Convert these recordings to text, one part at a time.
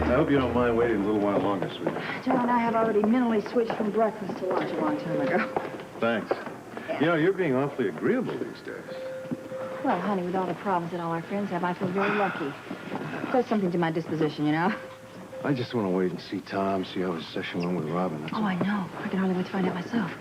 I hope you don't mind waiting a little while longer, sweetie. John and I have already mentally switched from breakfast to lunch a long time ago. Thanks. You know, you're being awfully agreeable these days. Well, honey, with all the problems that all our friends have, I feel very lucky. There's something to my disposition, you know? I just want to wait and see Tom, see how his session went with Robin. That's Oh, all. I know. I can hardly wait to find out myself.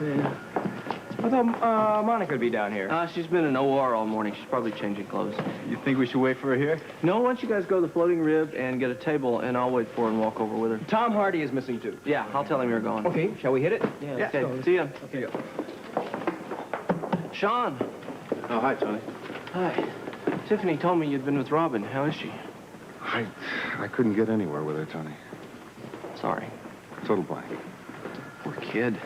Yeah. I thought Monica would be down here. She's been in OR all morning. She's probably changing clothes. You think we should wait for her here? No, why don't you guys go to the Floating Rib and get a table, and I'll wait for her and walk over with her. Tom Hardy is missing, too. Yeah, I'll tell him you're going. Okay, shall we hit it? Yeah, okay. See ya. Okay. Sean. Oh, hi, Tony. Hi. Tiffany told me you'd been with Robin. How is she? I couldn't get anywhere with her, Tony. Sorry. Total blank. Poor kid.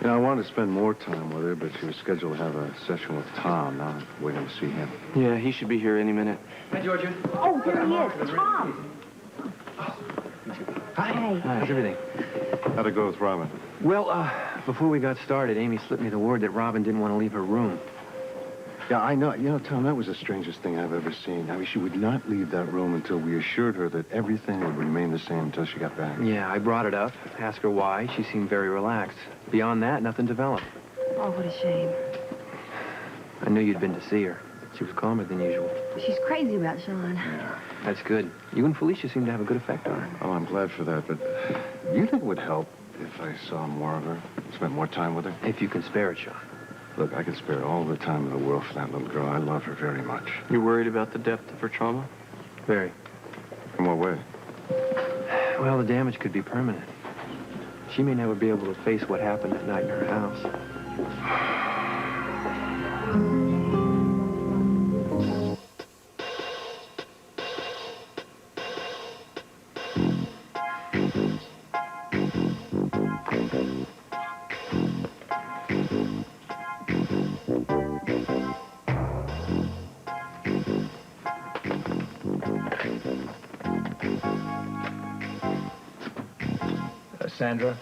You know, I wanted to spend more time with her, but she was scheduled to have a session with Tom. Now I'm waiting to see him. Yeah, he should be here any minute. Hi, Georgia. Oh, here he is. Tom. Hi. Hey. How's everything? How'd it go with Robin? Well, before we got started, Amy slipped me the word that Robin didn't want to leave her room. Yeah, I know. You know, Tom, that was the strangest thing I've ever seen. I mean, she would not leave that room until we assured her that everything would remain the same until she got back. Yeah, I brought it up, asked her why. She seemed very relaxed. Beyond that, nothing developed. Oh, what a shame. I knew you'd been to see her. She was calmer than usual. She's crazy about Sean. Yeah. That's good. You and Felicia seem to have a good effect on her. Oh, I'm glad for that, but do you think it would help if I saw more of her, spent more time with her? If you can spare it, Sean. Look, I could spare all the time in the world for that little girl. I love her very much. You worried about the depth of her trauma? Very. In what way? Well, the damage could be permanent. She may never be able to face what happened that night in her house. Sandra,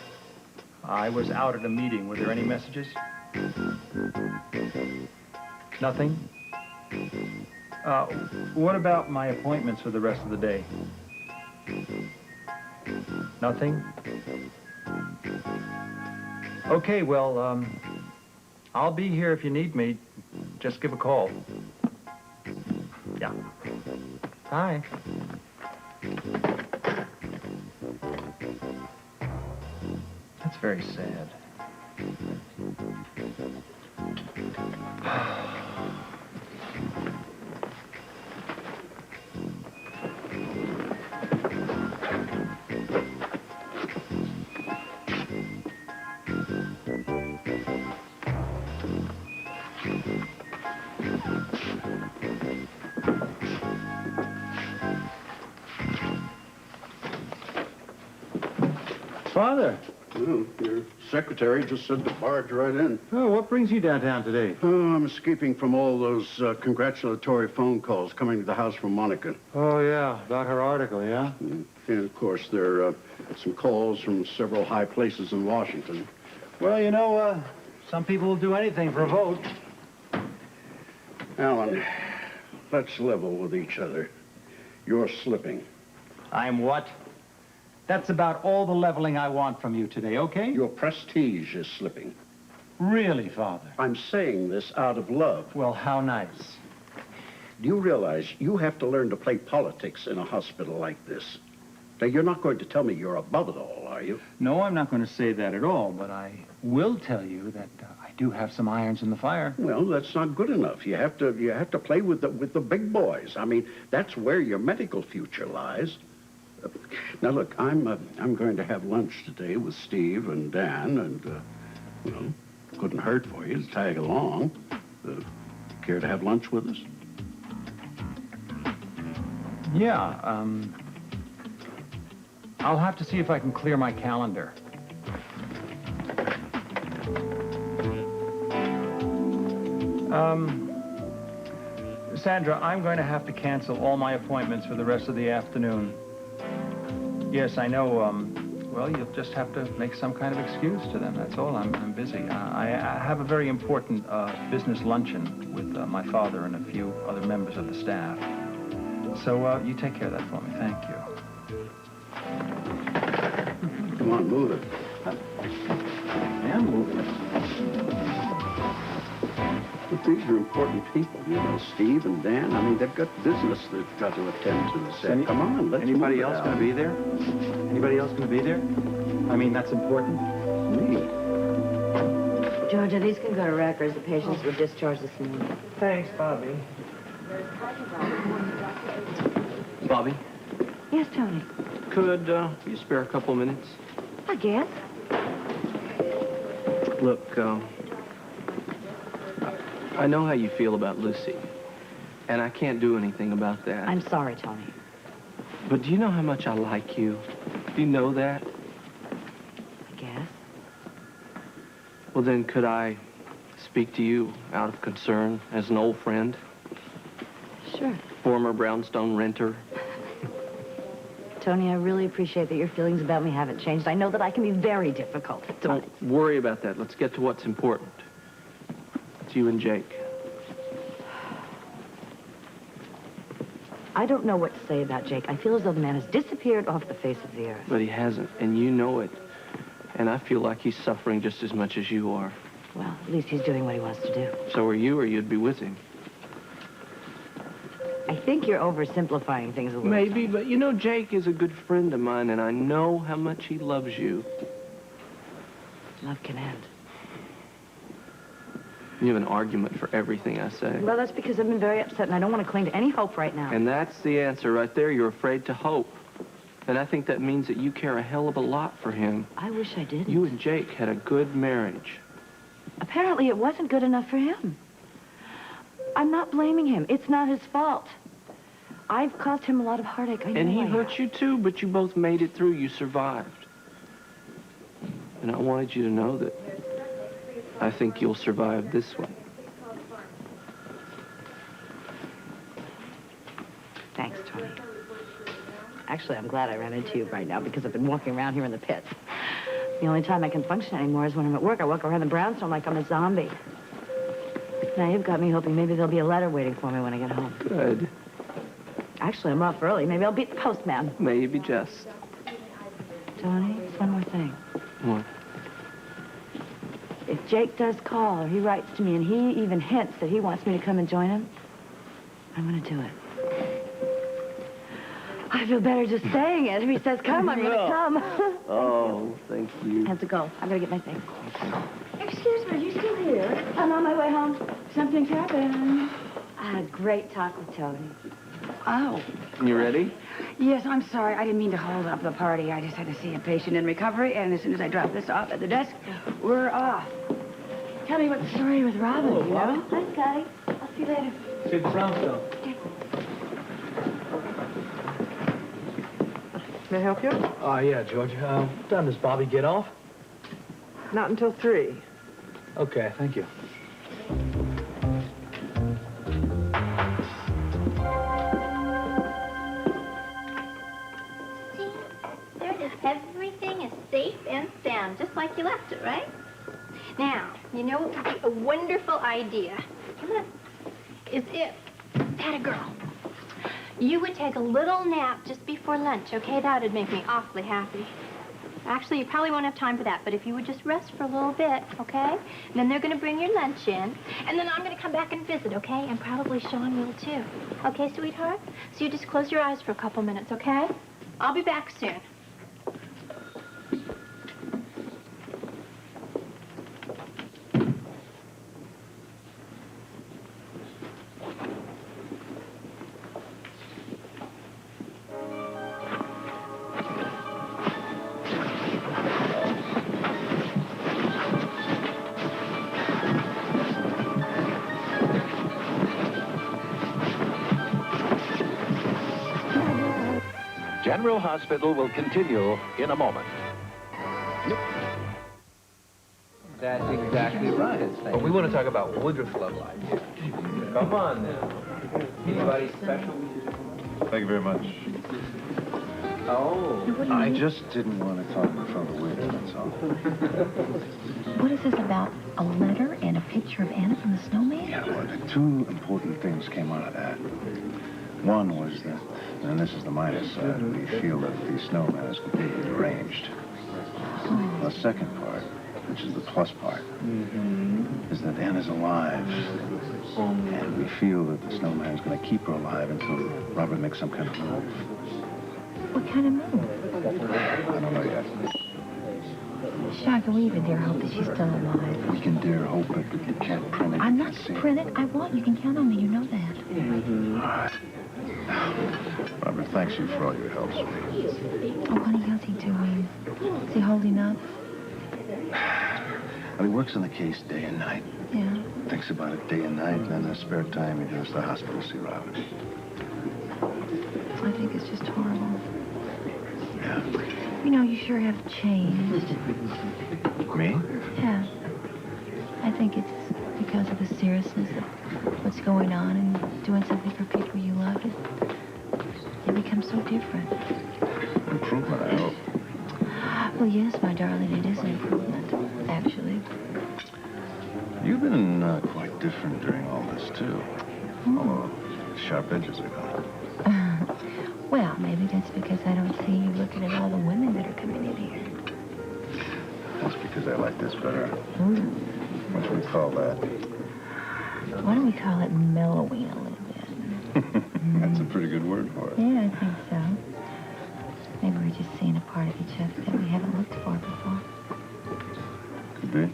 I was out at a meeting. Were there any messages? Nothing? What about my appointments for the rest of the day? Nothing? Okay, well, I'll be here if you need me. Just give a call. Yeah. Bye. That's very sad. Father. Well, your secretary just said to barge right in. Oh, what brings you downtown today? Oh, I'm escaping from all those congratulatory phone calls coming to the house from Monica. Oh, yeah, about her article, yeah? And of course, there are some calls from several high places in Washington. Well, you know, some people will do anything for a vote. Alan, let's level with each other. You're slipping. I'm what? That's about all the leveling I want from you today, okay? Your prestige is slipping. Really, Father? I'm saying this out of love. Well, how nice. Do you realize you have to learn to play politics in a hospital like this? Now, you're not going to tell me you're above it all, are you? No, I'm not going to say that at all, but I will tell you that I do have some irons in the fire. Well, that's not good enough. You have to play with the big boys. I mean, that's where your medical future lies. Now, look, I'm going to have lunch today with Steve and Dan, and, well, couldn't hurt for you to tag along. Care to have lunch with us? Yeah, I'll have to see if I can clear my calendar. Sandra, I'm going to have to cancel all my appointments for the rest of the afternoon. Yes, I know, well, you'll just have to make some kind of excuse to them, that's all. I'm busy. I have a very important business luncheon with my father and a few other members of the staff. So you take care of that for me. Thank you. Come on, move it. I am moving it. But these are important people, you know, Steve and Dan. I mean, they've got business they've got to attend to. So come on, let's Anybody move it else out. going to be there? Anybody else going to be there? I mean, that's important. Me. Georgia, these can go to records. The patients were discharged this morning. Thanks, Bobby. Bobby, Yes, Tony. could you spare a couple minutes? I guess. Look, I know how you feel about Lucy, and I can't do anything about that. I'm sorry, Tony. But do you know how much I like you? Do you know that? I guess. Well, then, could I speak to you out of concern as an old friend, Sure. former brownstone renter? Tony, I really appreciate that your feelings about me haven't changed. I know that I can be very difficult at times. Don't worry about that. Let's get to what's important. It's you and Jake. I don't know what to say about Jake. I feel as though the man has disappeared off the face of the earth. But he hasn't, and you know it. And I feel like he's suffering just as much as you are. Well, at least he's doing what he wants to do. So are you, or you'd be with him. I think you're oversimplifying things a little. Maybe, but you know, Jake is a good friend of mine, and I know how much he loves you. Love can end. You have an argument for everything I say. Well, that's because I've been very upset, and I don't want to cling to any hope right now. And that's the answer right there. You're afraid to hope. And I think that means that you care a hell of a lot for him. I wish I didn't. You and Jake had a good marriage. Apparently, it wasn't good enough for him. I'm not blaming him. It's not his fault. I've caused him a lot of heartache. I know And he I have. hurt you too, but you both made it through. You survived. And I wanted you to know that I think you'll survive this one. Thanks, Tony. Actually, I'm glad I ran into you right now because I've been walking around here in the pits. The only time I can function anymore is when I'm at work. I walk around the brownstone like I'm a zombie. Now you've got me hoping maybe there'll be a letter waiting for me when I get home. Good. Actually, I'm off early. Maybe I'll beat the postman. Maybe just. Tony, one more thing. What? If Jake does call or he writes to me and he even hints that he wants me to come and join him, I'm going to do it. I feel better just saying it. If he says come, I'm going to come. Oh, thank you. I have to go. I got to get my things. Excuse me, are you still here? I'm on my way home. Something's happened. I had a great talk with Tony. Oh, You ready? yes, I'm sorry. I didn't mean to hold up the party. I just had to see a patient in recovery, and as soon as I drop this off at the desk, we're off. Tell me what the story with Robin, you know? Hi, Scotty. I'll see you later. See the brownstone. May I help you? Yeah, George. What time does Bobby get off? Not until 3. Okay, thank you. See, there it is. Everything is safe and sound, just like you left it, right? Now, you know what would be a wonderful idea? Look, is if, had a girl, you would take a little nap just before lunch, okay? That would make me awfully happy. Actually, you probably won't have time for that, but if you would just rest for a little bit, okay? And then they're going to bring your lunch in, and then I'm going to come back and visit, okay? And probably Sean will, too. Okay, sweetheart? So you just close your eyes for a couple minutes, okay? I'll be back soon. General Hospital will continue in a moment. That's exactly right. But we want to talk about Woodruff's love life. Come on now. Anybody special? Thank you very much. Oh. I just didn't want to talk in front of the waiter, that's all. What is this about? A letter and a picture of Anna from the snowman? Yeah, well, the two important things came out of that. One was that, and this is the minus side, we feel that the snowman is completely deranged. The second part, which is the plus part, is that Anne is alive. And we feel that the snowman is going to keep her alive until Robert makes some kind of move. What kind of move? I don't know yet. Shaka, we even dare hope that she's still alive. We can dare hope it, but you can't print it. I'm you not can't see print it. I won't. You can count on me. You know that. Robert, thanks you for all your help. Oh, honey, how's he doing? Is he holding up? Well, he works on the case day and night. Yeah. Thinks about it day and night, and then in his spare time, he goes to the hospital to see Robert. I think it's just horrible. Yeah. You know, you sure have changed. Me? Yeah. I think it's because of the seriousness of what's going on and doing something for people you love. You become so different. Improvement, I hope. Well, yes, my darling, it is an improvement, actually. You've been quite different during all this, too. Although the sharp edges are gone. Well, maybe that's because I don't see you looking at all the women that are coming in here. That's because I like this better. Ooh. What should we call that? Why don't we call it mellowing a little bit? That's a pretty good word for it. Yeah, I think so. Maybe we're just seeing a part of each other that we haven't looked for before. Could be.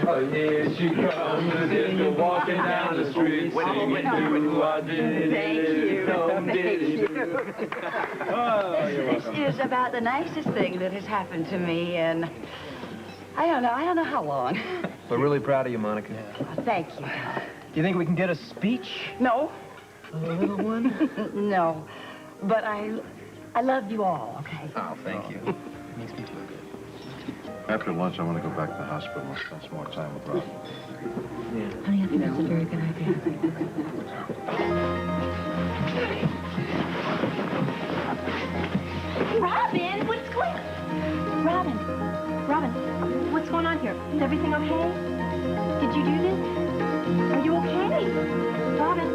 Oh, here she comes, just walking down the street, singing, do I did it, some did it. Oh, you're welcome. This is about the nicest thing that has happened to me in, I don't know how long. We're really proud of you, Monica. Thank you. Do you think we can get a speech? No. A little one? No. But I love you all, okay? Oh, thank you. Makes me feel good. After lunch, I want to go back to the hospital and spend some more time with Rob. Yeah. Honey, I think that's a very good idea. Robin, what's going on? Robin, what's going on here? Is everything okay? Did you do this? Are you okay? Robin.